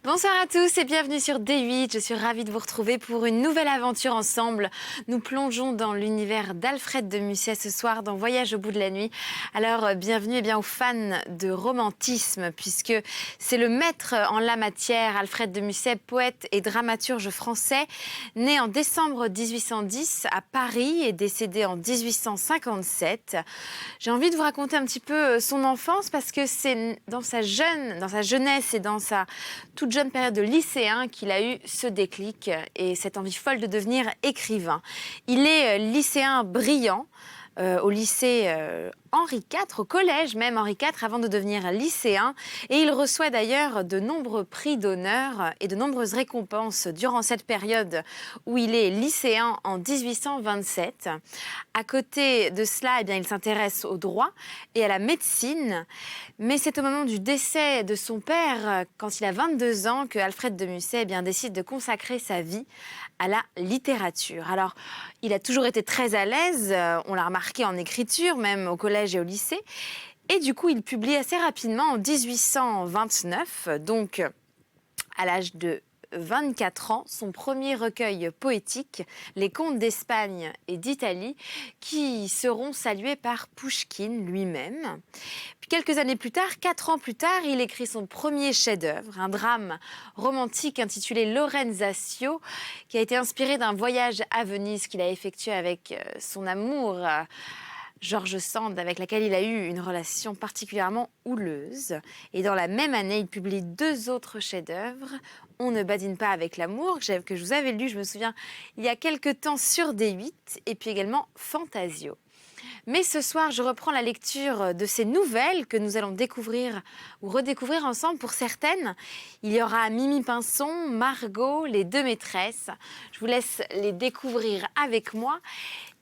Bonsoir à tous et bienvenue sur D8. Je suis ravie de vous retrouver pour une nouvelle aventure ensemble. Nous plongeons dans l'univers d'Alfred de Musset ce soir dans Voyage au bout de la nuit. Alors bienvenue aux fans de romantisme puisque c'est le maître en la matière, Alfred de Musset, poète et dramaturge français, né en décembre 1810 à Paris et décédé en 1857. J'ai envie de vous raconter un petit peu son enfance parce que c'est dans sa jeunesse et dans sa toute jeune période de lycéen qu'il a eu ce déclic et cette envie folle de devenir écrivain. Il est lycéen brillant au lycée Henri IV, au collège même Henri IV, avant de devenir lycéen. Et il reçoit d'ailleurs de nombreux prix d'honneur et de nombreuses récompenses durant cette période où il est lycéen en 1827. À côté de cela, il s'intéresse au droit et à la médecine. Mais c'est au moment du décès de son père, quand il a 22 ans, que Alfred de Musset décide de consacrer sa vie à la littérature. Alors, il a toujours été très à l'aise, on l'a remarqué en écriture, même au collège et au lycée. Et du coup, il publie assez rapidement en 1829, donc à l'âge de 24 ans, son premier recueil poétique, Les Contes d'Espagne et d'Italie, qui seront salués par Pouchkine lui-même. Puis quelques années plus tard, 4 ans plus tard, il écrit son premier chef-d'œuvre, un drame romantique intitulé Lorenzatio, qui a été inspiré d'un voyage à Venise qu'il a effectué avec son amour, George Sand, avec laquelle il a eu une relation particulièrement houleuse. Et dans la même année, il publie 2 autres chefs-d'œuvre. On ne badine pas avec l'amour, que je vous avais lu, je me souviens, il y a quelque temps sur D8, et puis également Fantasio. Mais ce soir, je reprends la lecture de ces nouvelles que nous allons découvrir ou redécouvrir ensemble. Pour certaines, il y aura Mimi Pinson, Margot, les 2 maîtresses. Je vous laisse les découvrir avec moi.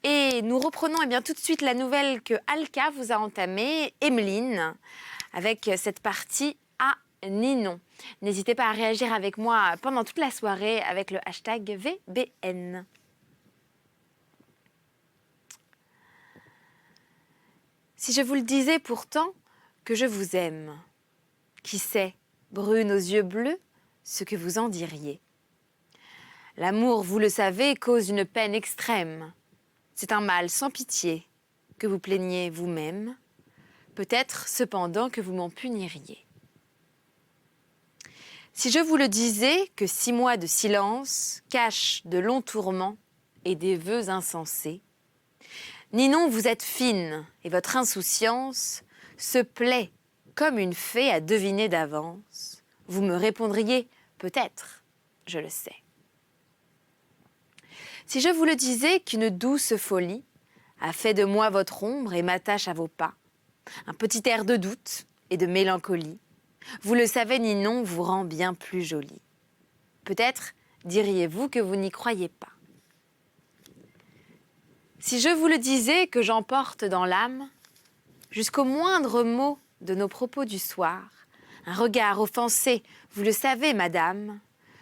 Et nous reprenons tout de suite la nouvelle que Alka vous a entamée, Emeline, avec cette partie à Ninon. N'hésitez pas à réagir avec moi pendant toute la soirée avec le hashtag VBN. Si je vous le disais pourtant que je vous aime, qui sait, brune aux yeux bleus, ce que vous en diriez. L'amour, vous le savez, cause une peine extrême. C'est un mal sans pitié que vous plaignez vous-même, peut-être cependant que vous m'en puniriez. Si je vous le disais que 6 mois de silence cachent de longs tourments et des vœux insensés, Ninon, vous êtes fine et votre insouciance se plaît comme une fée à deviner d'avance. Vous me répondriez, peut-être, je le sais. Si je vous le disais qu'une douce folie a fait de moi votre ombre et m'attache à vos pas, un petit air de doute et de mélancolie, vous le savez, Ninon vous rend bien plus jolie. Peut-être diriez-vous que vous n'y croyez pas. Si je vous le disais que j'emporte dans l'âme, jusqu'au moindre mot de nos propos du soir, un regard offensé, vous le savez, madame,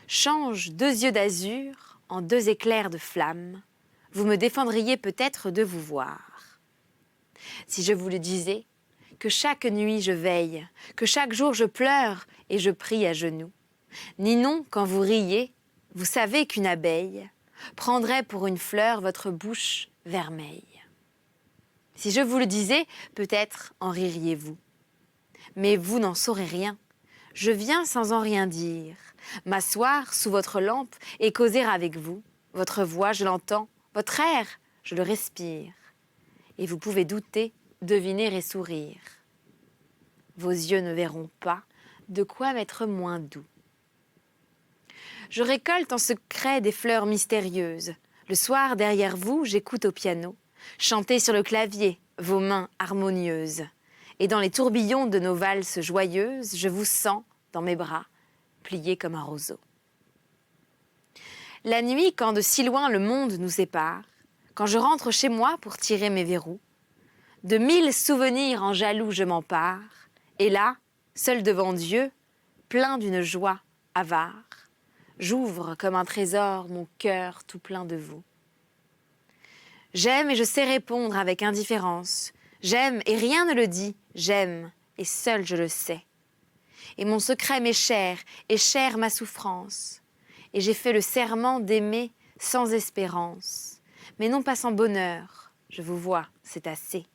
change 2 yeux d'azur en 2 éclairs de flamme, vous me défendriez peut-être de vous voir. Si je vous le disais que chaque nuit je veille, que chaque jour je pleure et je prie à genoux, Ninon, quand vous riez, vous savez qu'une abeille prendrait pour une fleur votre bouche vermeille. Si je vous le disais, peut-être en ririez-vous. Mais vous n'en saurez rien. Je viens sans en rien dire, m'asseoir sous votre lampe et causer avec vous. Votre voix, je l'entends, votre air, je le respire. Et vous pouvez douter, deviner et sourire. Vos yeux ne verront pas de quoi m'être moins doux. Je récolte en secret des fleurs mystérieuses. Le soir, derrière vous, j'écoute au piano, chanter sur le clavier, vos mains harmonieuses. Et dans les tourbillons de nos valses joyeuses, je vous sens dans mes bras, pliés comme un roseau. La nuit, quand de si loin le monde nous sépare, quand je rentre chez moi pour tirer mes verrous, de 1000 souvenirs en jaloux je m'empare, et là, seul devant Dieu, plein d'une joie avare, j'ouvre comme un trésor mon cœur tout plein de vous. J'aime et je sais répondre avec indifférence. J'aime et rien ne le dit. J'aime et seul je le sais. Et mon secret m'est cher, et chère ma souffrance. Et j'ai fait le serment d'aimer sans espérance, mais non pas sans bonheur. Je vous vois, c'est assez.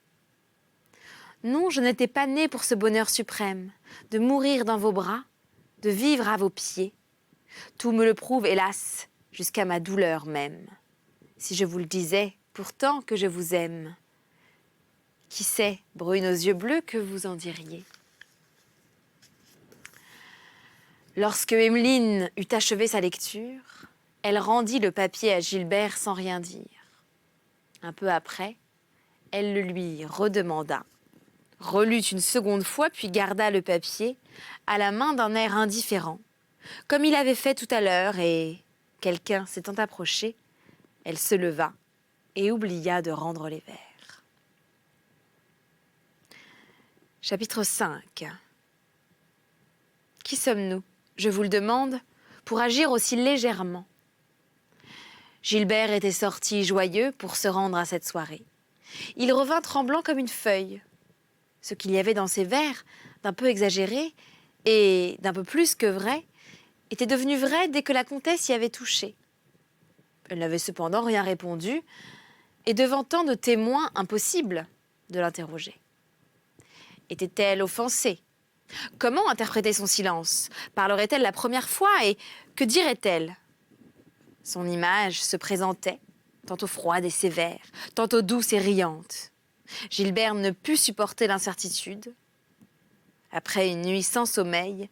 Non, je n'étais pas née pour ce bonheur suprême, de mourir dans vos bras, de vivre à vos pieds. Tout me le prouve, hélas, jusqu'à ma douleur même. Si je vous le disais, pourtant que je vous aime. Qui sait, brune aux yeux bleus, que vous en diriez? Lorsque Emmeline eut achevé sa lecture, elle rendit le papier à Gilbert sans rien dire. Un peu après, elle le lui redemanda, relut une seconde fois, puis garda le papier à la main d'un air indifférent, comme il avait fait tout à l'heure, et, quelqu'un s'étant approché, elle se leva et oublia de rendre les vers. Chapitre 5. Qui sommes-nous, je vous le demande, pour agir aussi légèrement? Gilbert était sorti joyeux pour se rendre à cette soirée. Il revint tremblant comme une feuille. Ce qu'il y avait dans ses vers, d'un peu exagéré et d'un peu plus que vrai, était devenu vrai dès que la comtesse y avait touché. Elle n'avait cependant rien répondu, et devant tant de témoins, impossible de l'interroger. Était-elle offensée? Comment interpréter son silence? Parlerait-elle la première fois et que dirait-elle? Son image se présentait, tantôt froide et sévère, tantôt douce et riante. Gilbert ne put supporter l'incertitude. Après une nuit sans sommeil,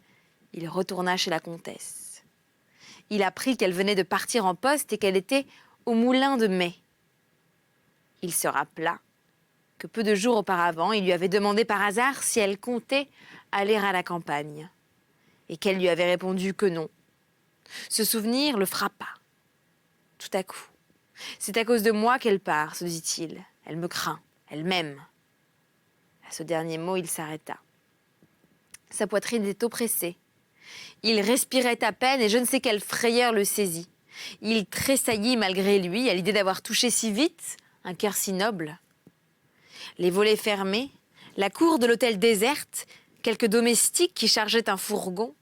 il retourna chez la comtesse. Il apprit qu'elle venait de partir en poste et qu'elle était au moulin de mai. Il se rappela que peu de jours auparavant, il lui avait demandé par hasard si elle comptait aller à la campagne, et qu'elle lui avait répondu que non. Ce souvenir le frappa. Tout à coup, c'est à cause de moi qu'elle part, se dit-il. Elle me craint, elle m'aime. À ce dernier mot, il s'arrêta. Sa poitrine était oppressée. Il respirait à peine et je ne sais quelle frayeur le saisit. Il tressaillit malgré lui à l'idée d'avoir touché si vite un cœur si noble. Les volets fermés, la cour de l'hôtel déserte, quelques domestiques qui chargeaient un fourgon,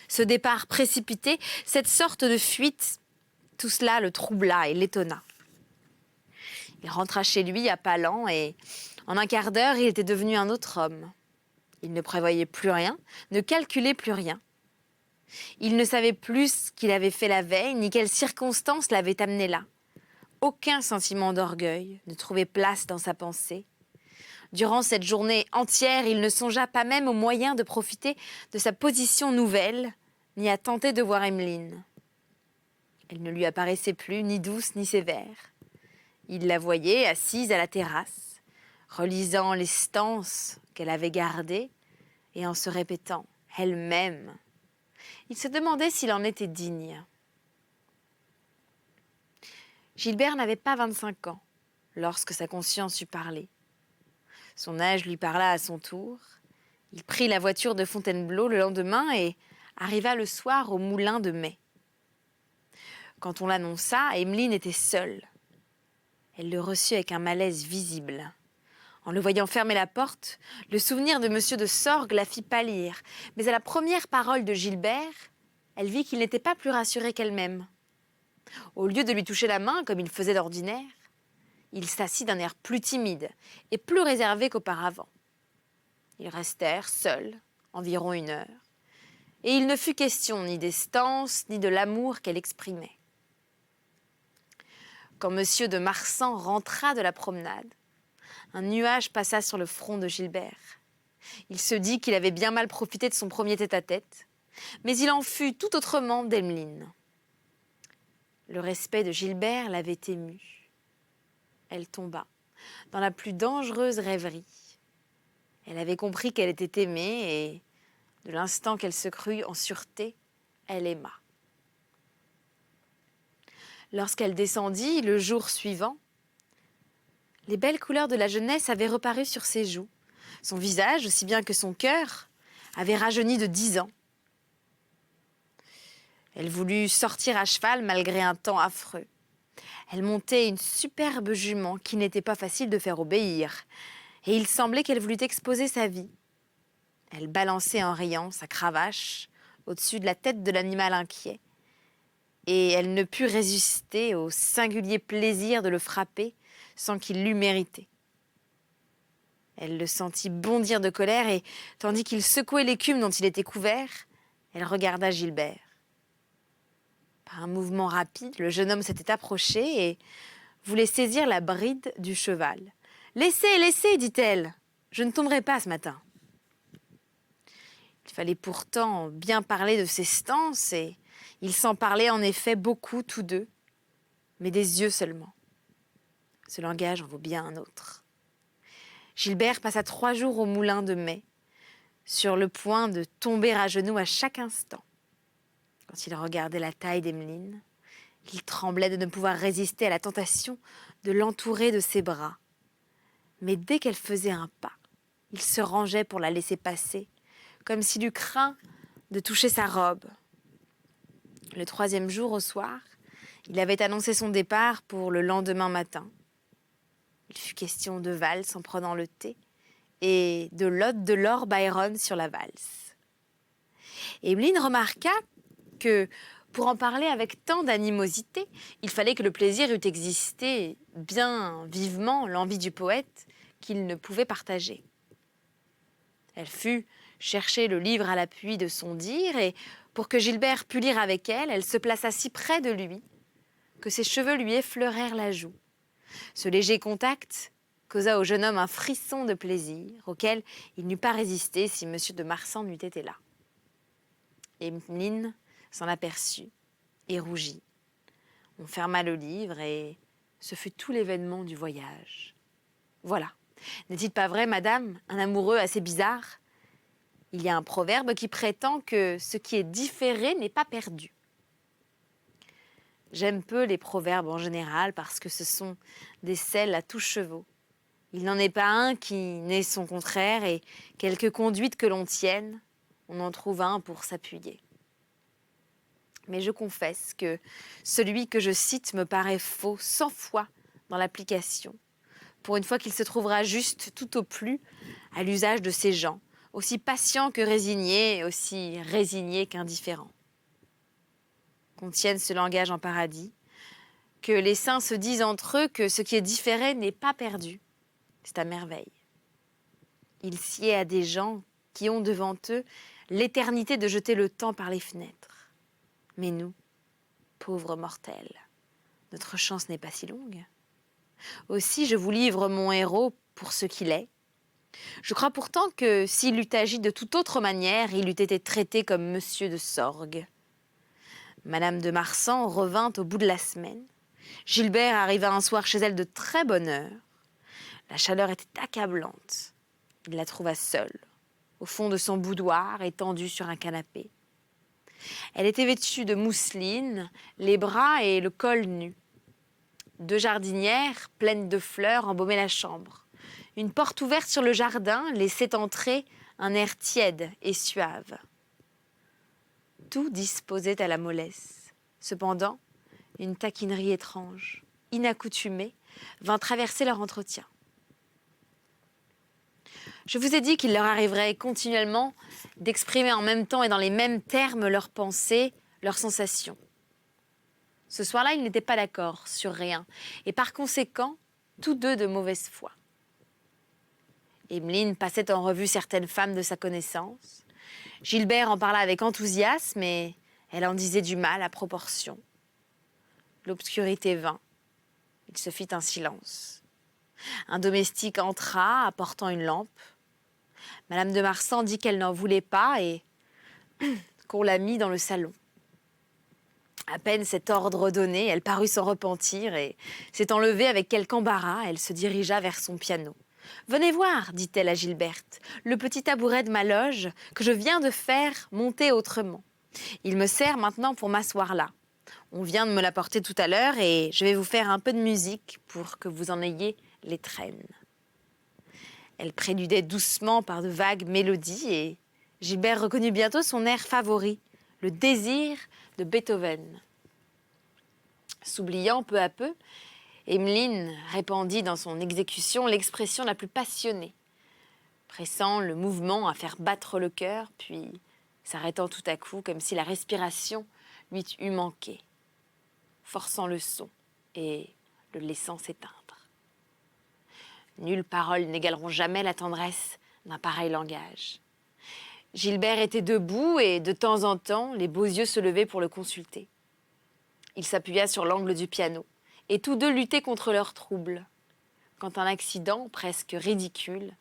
ce départ précipité, cette sorte de fuite, tout cela le troubla et l'étonna. Il rentra chez lui à pas lents et, en un quart d'heure, il était devenu un autre homme. Il ne prévoyait plus rien, ne calculait plus rien. Il ne savait plus ce qu'il avait fait la veille, ni quelles circonstances l'avaient amené là. Aucun sentiment d'orgueil ne trouvait place dans sa pensée. Durant cette journée entière, il ne songea pas même au moyen de profiter de sa position nouvelle, ni à tenter de voir Emmeline. Elle ne lui apparaissait plus, ni douce, ni sévère. Il la voyait assise à la terrasse, relisant les stances qu'elle avait gardées et en se répétant « elle m'aime ». Il se demandait s'il en était digne. Gilbert n'avait pas 25 ans lorsque sa conscience eut parlé. Son âge lui parla à son tour. Il prit la voiture de Fontainebleau le lendemain et arriva le soir au moulin de mai. Quand on l'annonça, Emmeline était seule. Elle le reçut avec un malaise visible. En le voyant fermer la porte, le souvenir de Monsieur de Sorgues la fit pâlir. Mais à la première parole de Gilbert, elle vit qu'il n'était pas plus rassuré qu'elle-même. Au lieu de lui toucher la main, comme il faisait d'ordinaire, il s'assit d'un air plus timide et plus réservé qu'auparavant. Ils restèrent seuls environ 1 heure, et il ne fut question ni des stances ni de l'amour qu'elle exprimait. Quand Monsieur de Marsan rentra de la promenade, un nuage passa sur le front de Gilbert. Il se dit qu'il avait bien mal profité de son premier tête-à-tête, mais il en fut tout autrement d'Emmeline. Le respect de Gilbert l'avait émue. Elle tomba dans la plus dangereuse rêverie. Elle avait compris qu'elle était aimée et, de l'instant qu'elle se crut en sûreté, elle aima. Lorsqu'elle descendit, le jour suivant, les belles couleurs de la jeunesse avaient reparu sur ses joues. Son visage, aussi bien que son cœur, avait rajeuni de 10 ans. Elle voulut sortir à cheval malgré un temps affreux. Elle montait une superbe jument qui n'était pas facile de faire obéir, et il semblait qu'elle voulût exposer sa vie. Elle balançait en riant sa cravache au-dessus de la tête de l'animal inquiet, et elle ne put résister au singulier plaisir de le frapper sans qu'il l'eût mérité. Elle le sentit bondir de colère et, tandis qu'il secouait l'écume dont il était couvert, elle regarda Gilbert. Par un mouvement rapide, le jeune homme s'était approché et voulait saisir la bride du cheval. « Laissez, laissez, dit-elle, je ne tomberai pas ce matin. » Il fallait pourtant bien parler de ses stances et ils s'en parlaient en effet beaucoup tous deux, mais des yeux seulement. Ce langage en vaut bien un autre. Gilbert passa 3 jours au moulin de mai, sur le point de tomber à genoux à chaque instant. Quand il regardait la taille d'Emmeline, il tremblait de ne pouvoir résister à la tentation de l'entourer de ses bras. Mais dès qu'elle faisait un pas, il se rangeait pour la laisser passer, comme s'il eût craint de toucher sa robe. Le 3e jour, au soir, il avait annoncé son départ pour le lendemain matin. Il fut question de valse en prenant le thé et de l'ode de Lord Byron sur la valse. Emmeline remarqua que, pour en parler avec tant d'animosité, il fallait que le plaisir eût existé bien vivement l'envie du poète qu'il ne pouvait partager. Elle fut chercher le livre à l'appui de son dire et, pour que Gilbert pût lire avec elle, elle se plaça si près de lui que ses cheveux lui effleurèrent la joue. Ce léger contact causa au jeune homme un frisson de plaisir auquel il n'eût pas résisté si M. de Marsan n'eût été là. Emmeline s'en aperçut et rougit. On ferma le livre et ce fut tout l'événement du voyage. Voilà. N'est-il pas vrai, madame, un amoureux assez bizarre? Il y a un proverbe qui prétend que ce qui est différé n'est pas perdu. J'aime peu les proverbes en général parce que ce sont des selles à tous chevaux. Il n'en est pas un qui n'est son contraire et quelque conduite que l'on tienne, on en trouve un pour s'appuyer. Mais je confesse que celui que je cite me paraît faux 100 fois dans l'application, pour une fois qu'il se trouvera juste tout au plus à l'usage de ces gens, aussi patients que résignés, aussi résignés qu'indifférents. Qu'on tienne ce langage en paradis, que les saints se disent entre eux que ce qui est différé n'est pas perdu. C'est à merveille. Il sied à des gens qui ont devant eux l'éternité de jeter le temps par les fenêtres. Mais nous, pauvres mortels, notre chance n'est pas si longue. Aussi, je vous livre mon héros pour ce qu'il est. Je crois pourtant que s'il eût agi de toute autre manière, il eût été traité comme Monsieur de Sorgue. Madame de Marsan revint au bout de la semaine. Gilbert arriva un soir chez elle de très bonne heure. La chaleur était accablante. Il la trouva seule, au fond de son boudoir, étendue sur un canapé. Elle était vêtue de mousseline, les bras et le col nus. 2 jardinières pleines de fleurs embaumaient la chambre. Une porte ouverte sur le jardin laissait entrer un air tiède et suave. Tout disposait à la mollesse. Cependant, une taquinerie étrange, inaccoutumée, vint traverser leur entretien. Je vous ai dit qu'il leur arriverait continuellement d'exprimer en même temps et dans les mêmes termes leurs pensées, leurs sensations. Ce soir-là, ils n'étaient pas d'accord sur rien, et par conséquent, tous deux de mauvaise foi. Emmeline passait en revue certaines femmes de sa connaissance. Gilbert en parla avec enthousiasme, et elle en disait du mal à proportion. L'obscurité vint. Il se fit un silence. Un domestique entra, apportant une lampe. Madame de Marsan dit qu'elle n'en voulait pas et qu'on la mit dans le salon. À peine cet ordre donné, elle parut s'en repentir et, s'étant levée avec quelque embarras, elle se dirigea vers son piano. « Venez voir, dit-elle à Gilberte, le petit tabouret de ma loge que je viens de faire monter autrement. Il me sert maintenant pour m'asseoir là. On vient de me l'apporter tout à l'heure et je vais vous faire un peu de musique pour que vous en ayez les traînes. » Elle préludait doucement par de vagues mélodies et Gilbert reconnut bientôt son air favori, le désir de Beethoven. S'oubliant peu à peu, Emmeline répandit dans son exécution l'expression la plus passionnée. pressant le mouvement à faire battre le cœur, puis s'arrêtant tout à coup comme si la respiration lui eût manqué, forçant le son et le laissant s'éteindre. Nulles paroles n'égaleront jamais la tendresse d'un pareil langage. Gilbert était debout et, de temps en temps, les beaux yeux se levaient pour le consulter. Il s'appuya sur l'angle du piano, et tous deux luttaient contre leur trouble, quand un accident presque ridicule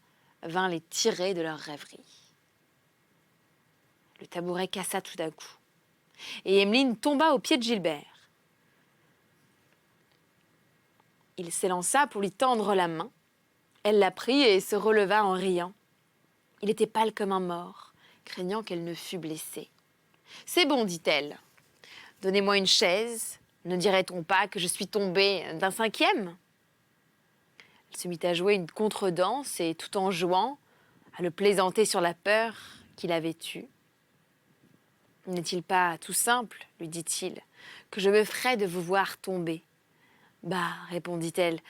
vint les tirer de leur rêverie. Le tabouret cassa tout d'un coup, et Emmeline tomba aux pieds de Gilbert. Il s'élança pour lui tendre la main. Elle la prit et se releva en riant. Il était pâle comme un mort, craignant qu'elle ne fût blessée. « C'est bon, dit-elle. Donnez-moi une chaise. Ne dirait-on pas que je suis tombée d'un 5e ?» Elle se mit à jouer une contredanse et, tout en jouant, à le plaisanter sur la peur qu'il avait eue. « N'est-il pas tout simple, lui dit-il, que je me ferais de vous voir tomber ?»« Bah, répondit-elle,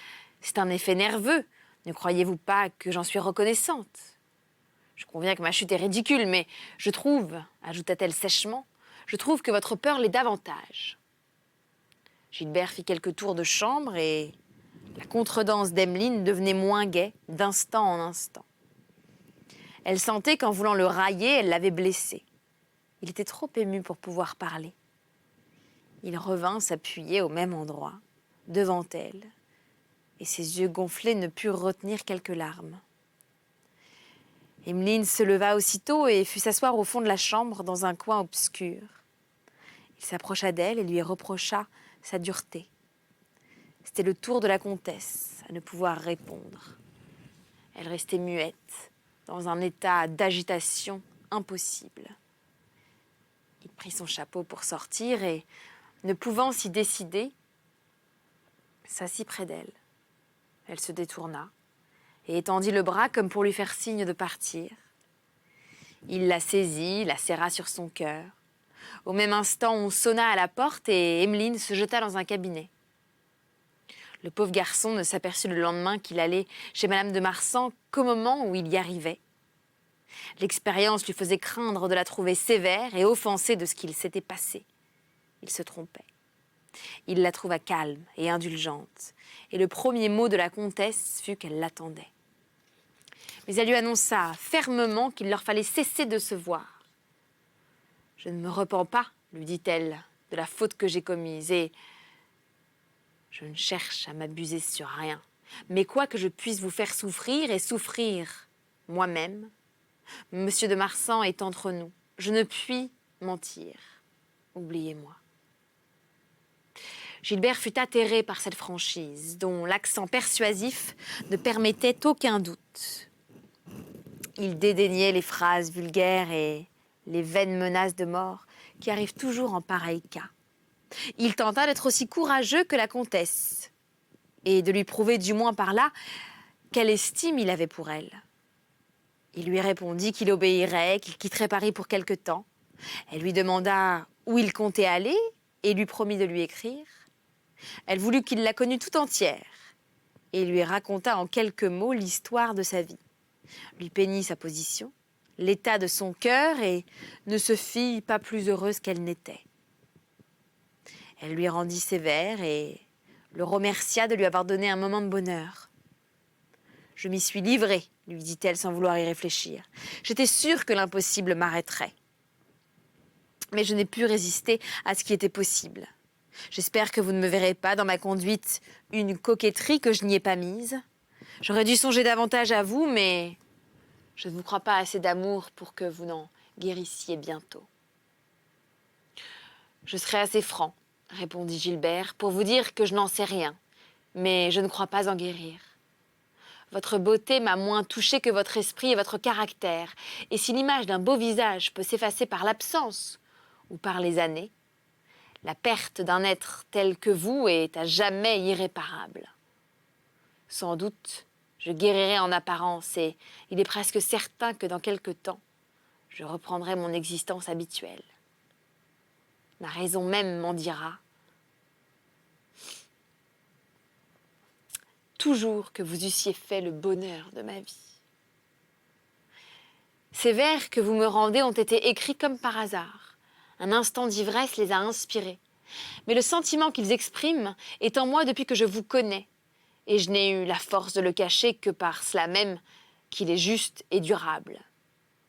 c'est un effet nerveux. Ne croyez-vous pas que j'en suis reconnaissante ? Je conviens que ma chute est ridicule, mais je trouve, ajouta-t-elle sèchement, je trouve que votre peur l'est davantage. » Gilbert fit quelques tours de chambre et la contredanse d'Emmeline devenait moins gaie d'instant en instant. Elle sentait qu'en voulant le railler, elle l'avait blessé. Il était trop ému pour pouvoir parler. Il revint s'appuyer au même endroit, devant elle, et ses yeux gonflés ne purent retenir quelques larmes. Emmeline se leva aussitôt et fut s'asseoir au fond de la chambre, dans un coin obscur. Il s'approcha d'elle et lui reprocha sa dureté. C'était le tour de la comtesse à ne pouvoir répondre. Elle restait muette, dans un état d'agitation impossible. Il prit son chapeau pour sortir et, ne pouvant s'y décider, s'assit près d'elle. Elle se détourna et étendit le bras comme pour lui faire signe de partir. Il la saisit, la serra sur son cœur. Au même instant, on sonna à la porte et Emmeline se jeta dans un cabinet. Le pauvre garçon ne s'aperçut le lendemain qu'il allait chez Madame de Marsan qu'au moment où il y arrivait. L'expérience lui faisait craindre de la trouver sévère et offensée de ce qu'il s'était passé. Il se trompait. Il la trouva calme et indulgente, et le premier mot de la comtesse fut qu'elle l'attendait. Mais elle lui annonça fermement qu'il leur fallait cesser de se voir. « Je ne me repens pas, lui dit-elle, de la faute que j'ai commise, et je ne cherche à m'abuser sur rien. Mais quoi que je puisse vous faire souffrir et souffrir moi-même, Monsieur de Marsan est entre nous. Je ne puis mentir. Oubliez-moi. » Gilbert fut atterré par cette franchise, dont l'accent persuasif ne permettait aucun doute. Il dédaignait les phrases vulgaires et les vaines menaces de mort qui arrivent toujours en pareil cas. Il tenta d'être aussi courageux que la comtesse et de lui prouver du moins par là quelle estime il avait pour elle. Il lui répondit qu'il obéirait, qu'il quitterait Paris pour quelque temps. Elle lui demanda où il comptait aller et lui promit de lui écrire. Elle voulut qu'il la connût tout entière et lui raconta en quelques mots l'histoire de sa vie. Lui peignit sa position, l'état de son cœur et ne se fit pas plus heureuse qu'elle n'était. Elle lui rendit sévère et le remercia de lui avoir donné un moment de bonheur. « Je m'y suis livrée, lui dit-elle sans vouloir y réfléchir. J'étais sûre que l'impossible m'arrêterait. Mais je n'ai pu résister à ce qui était possible. J'espère que vous ne me verrez pas dans ma conduite une coquetterie que je n'y ai pas mise. J'aurais dû songer davantage à vous, mais je ne vous crois pas assez d'amour pour que vous n'en guérissiez bientôt. » « Je serai assez franc, » répondit Gilbert, « pour vous dire que je n'en sais rien, mais je ne crois pas en guérir. Votre beauté m'a moins touchée que votre esprit et votre caractère, et si l'image d'un beau visage peut s'effacer par l'absence ou par les années, la perte d'un être tel que vous est à jamais irréparable. Sans doute, je guérirai en apparence et il est presque certain que dans quelque temps, je reprendrai mon existence habituelle. Ma raison même m'en dira. Toujours que vous eussiez fait le bonheur de ma vie. Ces vers que vous me rendez ont été écrits comme par hasard. Un instant d'ivresse les a inspirés. Mais le sentiment qu'ils expriment est en moi depuis que je vous connais, et je n'ai eu la force de le cacher que par cela même qu'il est juste et durable.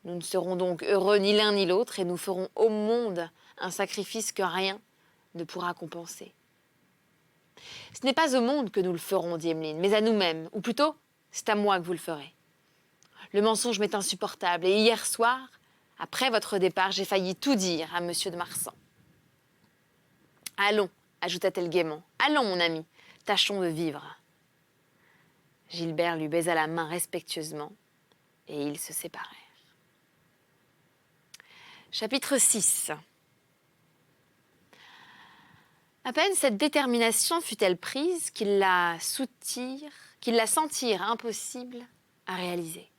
Nous ne serons donc heureux ni l'un ni l'autre, et nous ferons au monde un sacrifice que rien ne pourra compenser. Ce n'est pas au monde que nous le ferons, dit Emmeline, mais à nous-mêmes, ou plutôt, c'est à moi que vous le ferez. Le mensonge m'est insupportable, et hier soir, après votre départ, j'ai failli tout dire à monsieur de Marsan. Allons, ajouta-t-elle gaiement, allons, mon ami, tâchons de vivre. Gilbert lui baisa la main respectueusement, et ils se séparèrent. Chapitre 6. À peine cette détermination fut-elle prise qu'ils la sentirent impossible à réaliser.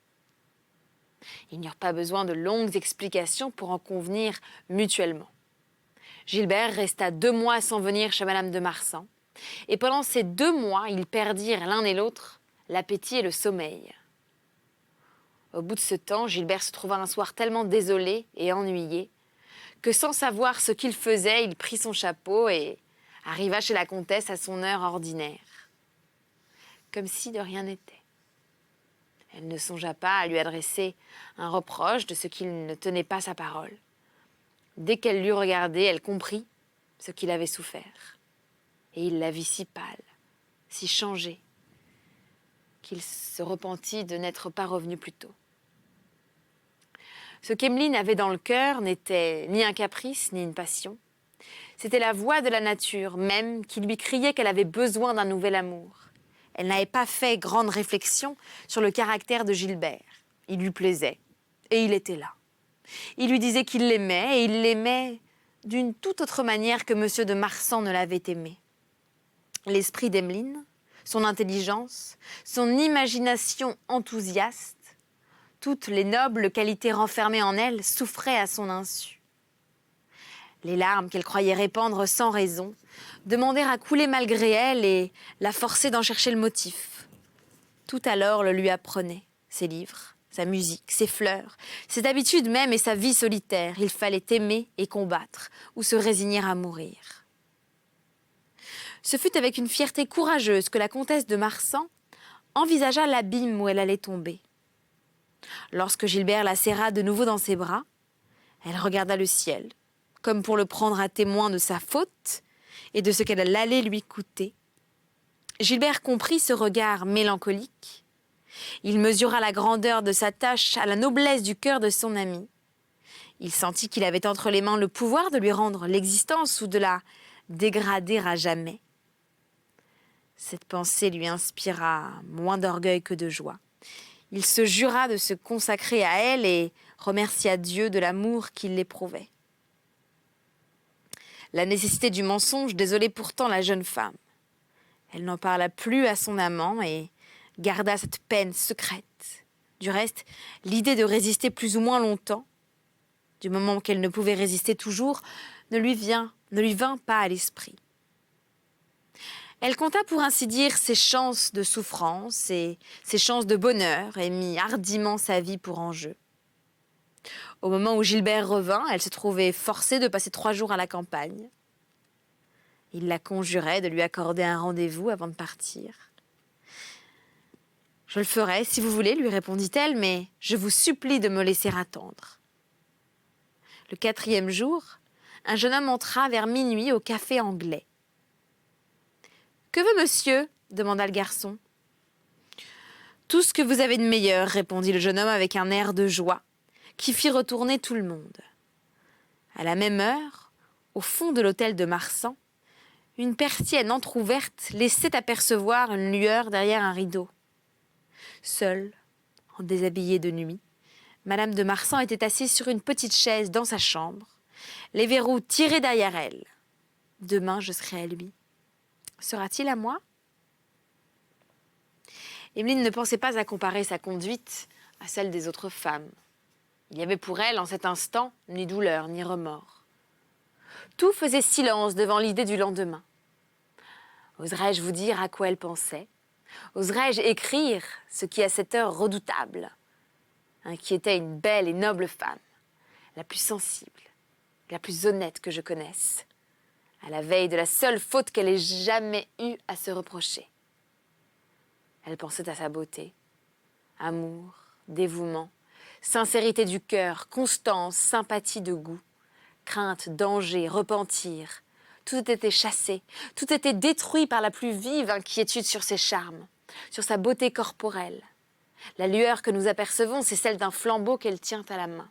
Il n'y eut pas besoin de longues explications pour en convenir mutuellement. Gilbert resta 2 mois sans venir chez Madame de Marsan, et pendant ces 2 mois, ils perdirent l'un et l'autre l'appétit et le sommeil. Au bout de ce temps, Gilbert se trouva un soir tellement désolé et ennuyé que sans savoir ce qu'il faisait, il prit son chapeau et arriva chez la comtesse à son heure ordinaire, comme si de rien n'était. Elle ne songea pas à lui adresser un reproche de ce qu'il ne tenait pas sa parole. Dès qu'elle l'eut regardé, elle comprit ce qu'il avait souffert. Et il la vit si pâle, si changée, qu'il se repentit de n'être pas revenu plus tôt. Ce qu'Emmeline avait dans le cœur n'était ni un caprice, ni une passion. C'était la voix de la nature même qui lui criait qu'elle avait besoin d'un nouvel amour. Elle n'avait pas fait grande réflexion sur le caractère de Gilbert. Il lui plaisait, et il était là. Il lui disait qu'il l'aimait, et il l'aimait d'une toute autre manière que monsieur de Marsan ne l'avait aimé. L'esprit d'Emmeline, son intelligence, son imagination enthousiaste, toutes les nobles qualités renfermées en elle souffraient à son insu. Les larmes qu'elle croyait répandre sans raison demandèrent à couler malgré elle et la forçaient d'en chercher le motif. Tout alors le lui apprenait, ses livres, sa musique, ses fleurs, ses habitudes même et sa vie solitaire. Il fallait aimer et combattre ou se résigner à mourir. Ce fut avec une fierté courageuse que la comtesse de Marsan envisagea l'abîme où elle allait tomber. Lorsque Gilbert la serra de nouveau dans ses bras, elle regarda le ciel, comme pour le prendre à témoin de sa faute et de ce qu'elle allait lui coûter. Gilbert comprit ce regard mélancolique. Il mesura la grandeur de sa tâche à la noblesse du cœur de son ami. Il sentit qu'il avait entre les mains le pouvoir de lui rendre l'existence ou de la dégrader à jamais. Cette pensée lui inspira moins d'orgueil que de joie. Il se jura de se consacrer à elle et remercia Dieu de l'amour qu'il éprouvait. La nécessité du mensonge désolait pourtant la jeune femme. Elle n'en parla plus à son amant et garda cette peine secrète. Du reste, l'idée de résister plus ou moins longtemps, du moment qu'elle ne pouvait résister toujours, ne lui vint pas à l'esprit. Elle compta pour ainsi dire ses chances de souffrance et ses chances de bonheur et mit hardiment sa vie pour enjeu. Au moment où Gilbert revint, elle se trouvait forcée de passer 3 jours à la campagne. Il la conjurait de lui accorder un rendez-vous avant de partir. « Je le ferai, si vous voulez, lui répondit-elle, mais je vous supplie de me laisser attendre. » Le 4e jour, un jeune homme entra vers minuit au café anglais. « Que veut monsieur ?» demanda le garçon. « Tout ce que vous avez de meilleur, » répondit le jeune homme avec un air de joie, qui fit retourner tout le monde. À la même heure, au fond de l'hôtel de Marsan, une persienne entr'ouverte laissait apercevoir une lueur derrière un rideau. Seule, en déshabillé de nuit, Madame de Marsan était assise sur une petite chaise dans sa chambre, les verrous tirés derrière elle. Demain, je serai à lui. Sera-t-il à moi ? Emmeline ne pensait pas à comparer sa conduite à celle des autres femmes. Il y avait pour elle, en cet instant, ni douleur, ni remords. Tout faisait silence devant l'idée du lendemain. Oserais-je vous dire à quoi elle pensait ? Oserais-je écrire ce qui, à cette heure redoutable, inquiétait une belle et noble femme, la plus sensible, la plus honnête que je connaisse, à la veille de la seule faute qu'elle ait jamais eue à se reprocher. Elle pensait à sa beauté, amour, dévouement, sincérité du cœur, constance, sympathie de goût, crainte, danger, repentir. Tout était chassé, tout était détruit par la plus vive inquiétude sur ses charmes, sur sa beauté corporelle. La lueur que nous apercevons, c'est celle d'un flambeau qu'elle tient à la main.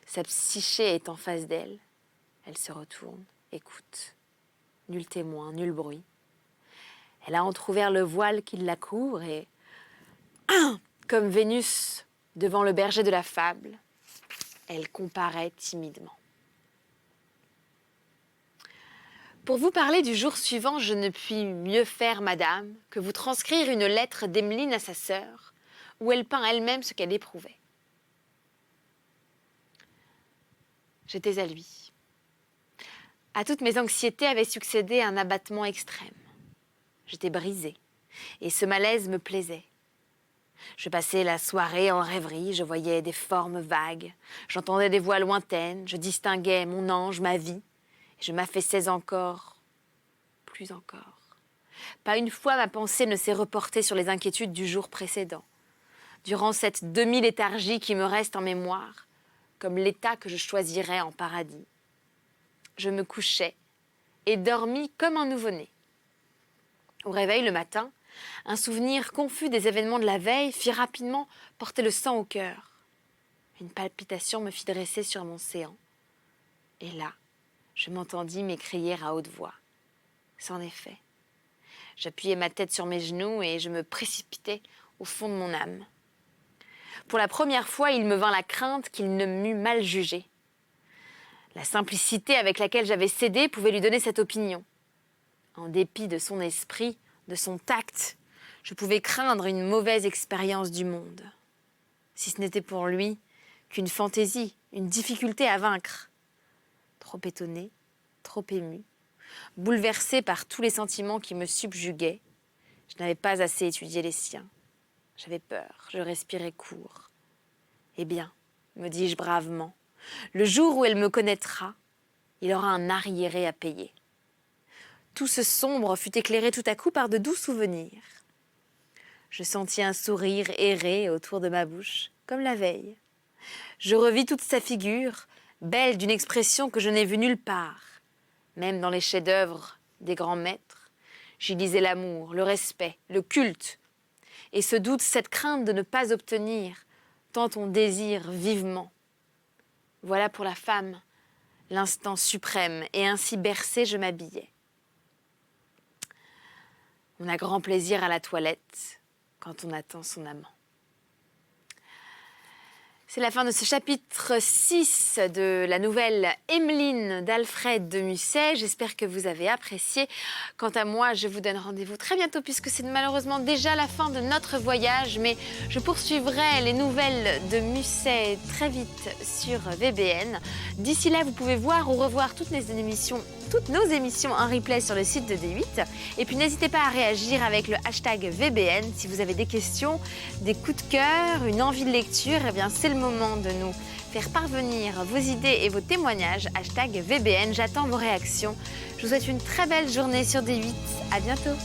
Sa psyché est en face d'elle. Elle se retourne, écoute. Nul témoin, nul bruit. Elle a entrouvert le voile qui la couvre et, comme Vénus devant le berger de la fable, elle comparaît timidement. Pour vous parler du jour suivant, je ne puis mieux faire, madame, que vous transcrire une lettre d'Emmeline à sa sœur, où elle peint elle-même ce qu'elle éprouvait. J'étais à lui. À toutes mes anxiétés avait succédé un abattement extrême. J'étais brisée, et ce malaise me plaisait. Je passais la soirée en rêverie, je voyais des formes vagues, j'entendais des voix lointaines, je distinguais mon ange, ma vie, et je m'affaissais encore, plus encore. Pas une fois ma pensée ne s'est reportée sur les inquiétudes du jour précédent. Durant cette demi-léthargie qui me reste en mémoire, comme l'état que je choisirais en paradis. Je me couchais et dormis comme un nouveau-né. Au réveil le matin, un souvenir confus des événements de la veille fit rapidement porter le sang au cœur. Une palpitation me fit dresser sur mon séant. Et là, je m'entendis m'écrier à haute voix. C'en est fait. J'appuyai ma tête sur mes genoux et je me précipitai au fond de mon âme. Pour la première fois, il me vint la crainte qu'il ne m'eût mal jugée. La simplicité avec laquelle j'avais cédé pouvait lui donner cette opinion. En dépit de son esprit, de son tact, je pouvais craindre une mauvaise expérience du monde. Si ce n'était pour lui qu'une fantaisie, une difficulté à vaincre. Trop étonnée, trop émue, bouleversée par tous les sentiments qui me subjuguaient, je n'avais pas assez étudié les siens. J'avais peur, je respirais court. Eh bien, me dis-je bravement, le jour où elle me connaîtra, il aura un arriéré à payer. Tout ce sombre fut éclairé tout à coup par de doux souvenirs. Je sentis un sourire errer autour de ma bouche, comme la veille. Je revis toute sa figure, belle d'une expression que je n'ai vue nulle part. Même dans les chefs-d'œuvre des grands maîtres, j'y lisais l'amour, le respect, le culte. Et ce doute, cette crainte de ne pas obtenir, tant on désire vivement. Voilà pour la femme, l'instant suprême, et ainsi bercée, je m'habillais. On a grand plaisir à la toilette quand on attend son amant. C'est la fin de ce chapitre 6 de la nouvelle Emmeline d'Alfred de Musset. J'espère que vous avez apprécié. Quant à moi, je vous donne rendez-vous très bientôt puisque c'est malheureusement déjà la fin de notre voyage. Mais je poursuivrai les nouvelles de Musset très vite sur VBN. D'ici là, vous pouvez voir ou revoir toutes nos émissions en replay sur le site de D8. Et puis n'hésitez pas à réagir avec le hashtag VBN si vous avez des questions, des coups de cœur, une envie de lecture. Eh bien, c'est le moment de nous faire parvenir vos idées et vos témoignages. Hashtag VBN, j'attends vos réactions. Je vous souhaite une très belle journée sur D8. À bientôt.